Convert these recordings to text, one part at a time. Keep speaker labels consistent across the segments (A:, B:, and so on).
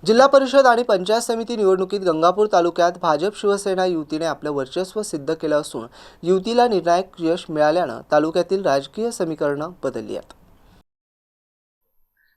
A: जिल्हा परिषद आणि पंचायत समिती निवडणुकीत गंगापूर तालुक्यात भाजप शिवसेना युतीने आपले वर्चस्व सिद्ध केलं असून युतीला निर्णायक यश मिळाल्यानं तालुक्यातील राजकीय समीकरणं बदलली आहेत।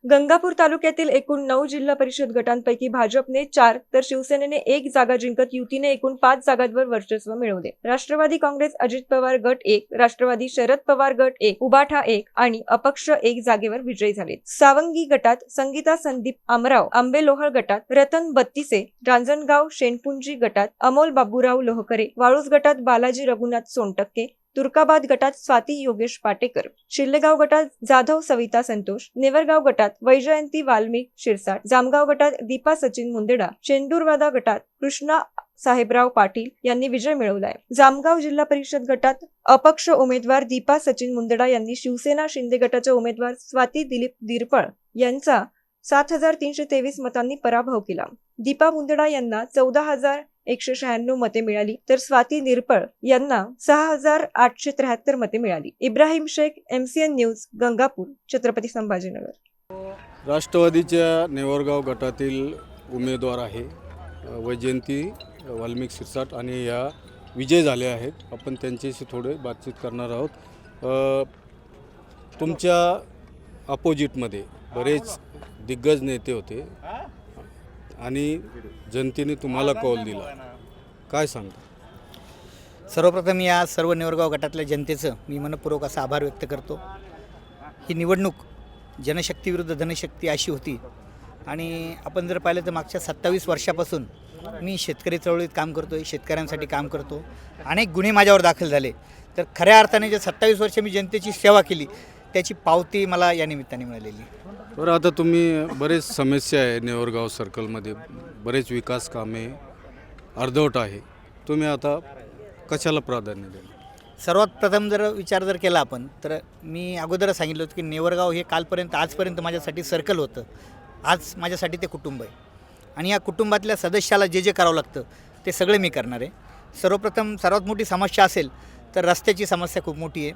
B: गंगापूर तालुक्यातील एकूण 9 जिल्हा परिषद गटांपैकी भाजपने 4 तर शिवसेनेने 1 जागा जिंकत युतीने एकूण 5 जागांवर वर्चस्व मिळवले। राष्ट्रवादी काँग्रेस अजित पवार गट 1, राष्ट्रवादी शरद पवार गट 1, उबाठा 1 आणि अपक्ष 1 जागेवर विजयी झाले। सावंगी गटात संगीता संदीप आमराव, आंबेलोहळ गटात रतन बत्तीसे, रांजणगाव शेणपुंजी गटात अमोल बाबूराव लोहकरे, वाळूज गटात बालाजी रघुनाथ सोनटक्के, तुर्काबाद गटात स्वाती योगेश पाटेकर, शिल्लेगाव गटात जाधव सविता संतोष, नेवरगाव गटात वैजयंती वाल्मिक शिरसाट, जामगाव गटात दीपा सचिन मुंदेडा, शेंदूरवादा गटात कृष्णा साहेबराव पाटील यांनी विजय मिळवलाय। जामगाव जिल्हा परिषद गटात अपक्ष उमेदवार दीपा सचिन मुंदेडा यांनी शिवसेना शिंदे गटाच्या उमेदवार स्वाती दिलीप दिरपळ यांचा 7,323 मतांनी पराभव केला। दीपा मुंदेडा यांना 14,196 मते मिळाली तर स्वाती निरपळ यांना 6,873 मते मिळाली। Ibrahim Shaikh, MCN news, Gangapur, Chhatrapati Sambhajinagar.
C: राष्ट्रवादीच्या नेवरगाव गटातील उमेदवार आहे वैजयंती वाल्मिक शिरसाट आणि या विजय झाले आहेत। आपण त्यांच्याशी थोडे बातचीत करणार आहोत। तुमच्या अपोजिटमध्ये बरेच दिग्गज नेते होते आणि जनतेने तुम्हाला कौल दिला, काय सांगता?
D: सर्वप्रथम या सर्व नेवरगाव गटातल्या जनतेचं मी मनपूर्वक असा आभार व्यक्त करतो। ही निवडणूक जनशक्ती विरुद्ध धनशक्ती अशी होती आणि आपण जर पाहिलं तर मागच्या 27 वर्षापासून मी शेतकरी चळवळीत काम करतो आहे, शेतकऱ्यांसाठी काम करतो। अनेक गुन्हे माझ्यावर दाखल झाले, तर खऱ्या अर्थाने जे 27 वर्ष मी जनतेची सेवा केली त्याची पावती मला या निमित्ताने मिळालेली।
C: बरं, आता तुम्ही बरेच समस्या आहे नेवरगाव सर्कलमध्ये, बरेच विकास कामे अर्धवट आहे, तुम्ही आता कशाला प्राधान्य देणार?
D: सर्वात प्रथम विचार केला आपण तर मी अगोदरच सांगितलं होतं की नेवरगाव हे कालपर्यंत आजपर्यंत माझ्यासाठी सर्कल होतं, आज माझ्यासाठी ते कुटुंब आहे आणि या कुटुंबातल्या सदस्याला जे जे करावं लागतं ते सगळे मी करणार आहे। सर्वप्रथम सर्वात मोठी समस्या असेल तर रस्त्याची समस्या खूप मोठी आहे।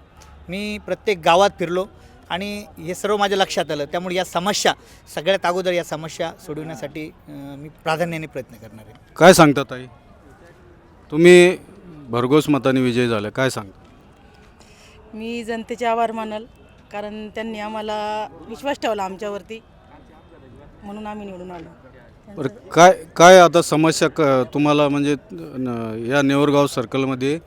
D: मी प्रत्येक गावात फिरलो आणि हे सर्व माझ्या लक्षात आलं, त्यामुळे या समस्या सगळ्यात अगोदर या समस्या सोडवण्यासाठी मी प्राधान्याने प्रयत्न करणार आहे।
C: काय सांगता ताई, तुम्ही भरघोस मताने विजय झाला, काय सांगता?
E: मी जनतेचे आभार मानल, कारण त्यांनी आम्हाला विश्वास ठेवला आमच्यावरती, म्हणून आम्ही निवडून आलो।
C: बरं, काय आता समस्या तुम्हाला म्हणजे या नेवरगाव सर्कलमध्ये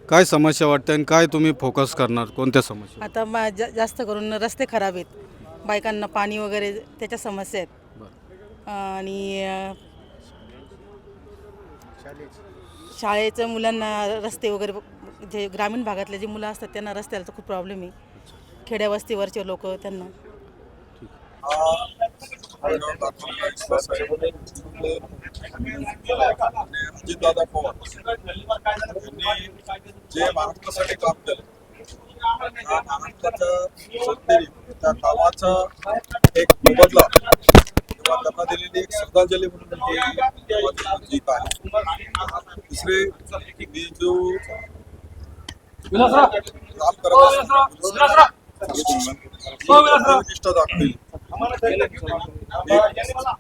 C: काय समस्या वाटते आणि काय तुम्ही फोकस करणार, कोणत्या समस्या?
E: आता जास्त करून रस्ते खराब आहेत, बायकांना पाणी वगैरे त्याच्या समस्या आहेत आणि शाळेचं मुलांना रस्ते वगैरे, जे ग्रामीण भागातले जे मुलं असतात त्यांना रस्त्याचा खूप प्रॉब्लेम आहे, खेड्या वस्तीवरचे लोक त्यांना।
F: अजितदादा पवार यांनी जे महाराष्ट्रासाठी काम केलं, त्या महाराष्ट्राच्या सत्तेने त्या कामाचा एक मोबदला किंवा त्यांना दिलेली एक श्रद्धांजली म्हणून जीत आहे। दुसरे मी जो काम करत निष्ठा दाखवली,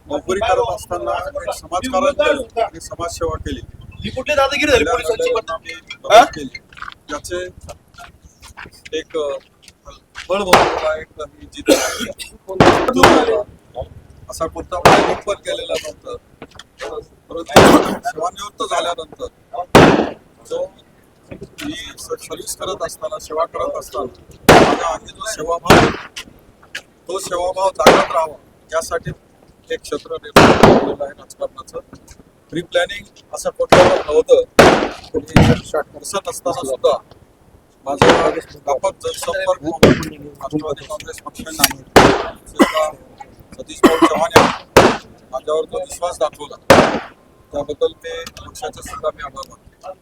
F: नोकरी करत असताना एक समाजकारण केलं आणि समाजसेवा केली, याचे एक फळ असा कोणता पण केलेला नव्हतं, परंतु सेवानिवृत्त झाल्यानंतर जो मी सर्व्हिस करत असताना, सेवा करत असताना माझ्या आधी जो सेवाभाव, तो सेवाभाव जागृत राहावा यासाठी एक क्षेत्र निर्माण केलेलं आहे राजकारणाचं। प्री प्लॅनिंग असं कुठलं नव्हतं, पर्सन असताना सुद्धा माझा व्यापक जनसंपर्क राष्ट्रवादी काँग्रेस पक्षाने सतीश भाऊ चव्हाण यांनी माझ्यावर जो विश्वास दाखवला त्याबद्दल ते पक्षाचे सुद्धा मी आभार मानतो।